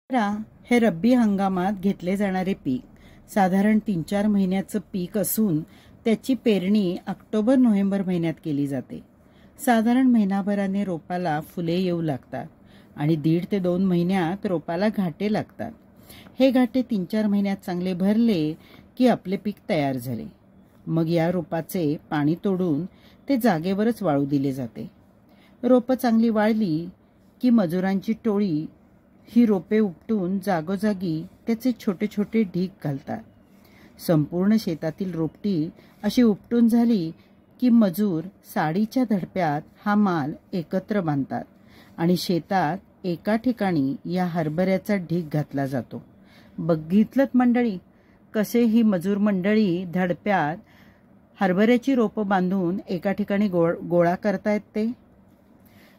हरभरा हे रब्बी हंगामात घेतले जाणारे पीक साधारण 3-4 महिन्याचं पीक असून त्याची पेरणी ऑक्टोबर-नोव्हेंबर महिन्यात केली जाते। साधारण महिनाभराने रोपाला फुले येऊ लागतात आणि 1.5 ते 2 महिन्यात रोपाला घाटे लागतात। हे घाटे 3-4 महिन्यात चांगले भरले की आपले पीक तयार झाले। मग या रोपाचे पाणी तोडून ते जागेवरच वाळू दिले जाते। रोपं चांगली वाळली की मजुरांची टोळी ही रोपे उपटून जागोजागी त्याचे छोटे छोटे ढीग घालतात। संपूर्ण शेतातील रोपटी अशी उपटून झाली की मजूर साडीच्या धडप्यात हा माल एकत्र बांधतात आणि शेतात एका ठिकाणी या हरभऱ्याचा ढीग घातला जातो। बघितलंत मंडळी, कसे ही मजूर मंडळी धडप्यात हरभऱ्याची रोपं बांधून एका ठिकाणी गोळा करतायत ते।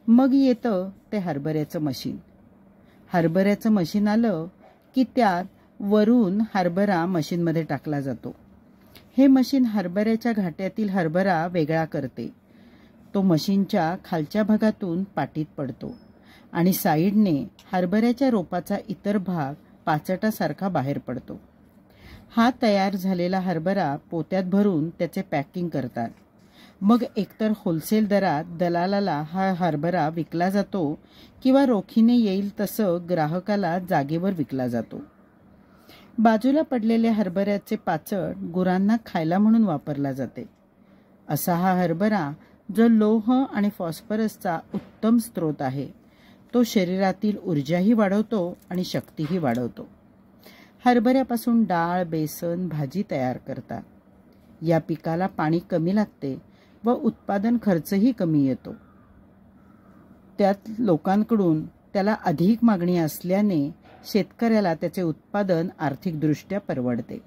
मग येतं ते हरभऱ्याचं मशीन। हरभऱ्याचं मशीन आलं की त्यात वरून हरभरा मशीनमध्ये टाकला जातो। हे मशीन हरभऱ्याच्या घाट्यातील हरभरा वेगळा करते। तो मशीनच्या खालच्या भागातून पाटीत पडतो आणि साईडने हरभऱ्याच्या रोपाचा इतर भाग पाचटासारखा बाहेर पडतो। हा तयार झालेला हरभरा पोत्यात भरून त्याचे पॅकिंग करतात। मग एकतर होलसेल दरात दलालाला हा हरभरा विकला जातो किंवा रोखीने येईल तसं ग्राहकाला जागेवर विकला जातो। बाजूला पडलेले हरभऱ्याचे पाचट गुरांना खायला म्हणून वापरला जाते। असा हा हरभरा जो लोह आणि फॉस्फरसचा उत्तम स्रोत आहे, तो शरीरातील ऊर्जाही वाढवतो आणि शक्तीही वाढवतो। हरभऱ्यापासून डाळ, बेसन, भाजी तयार करतात। या पिकाला पाणी कमी लागते व उत्पादन खर्चही कमी येतो। त्यात लोकांकडून त्याला अधिक मागणी असल्याने शेतकऱ्याला त्याचे उत्पादन आर्थिकदृष्ट्या परवडते।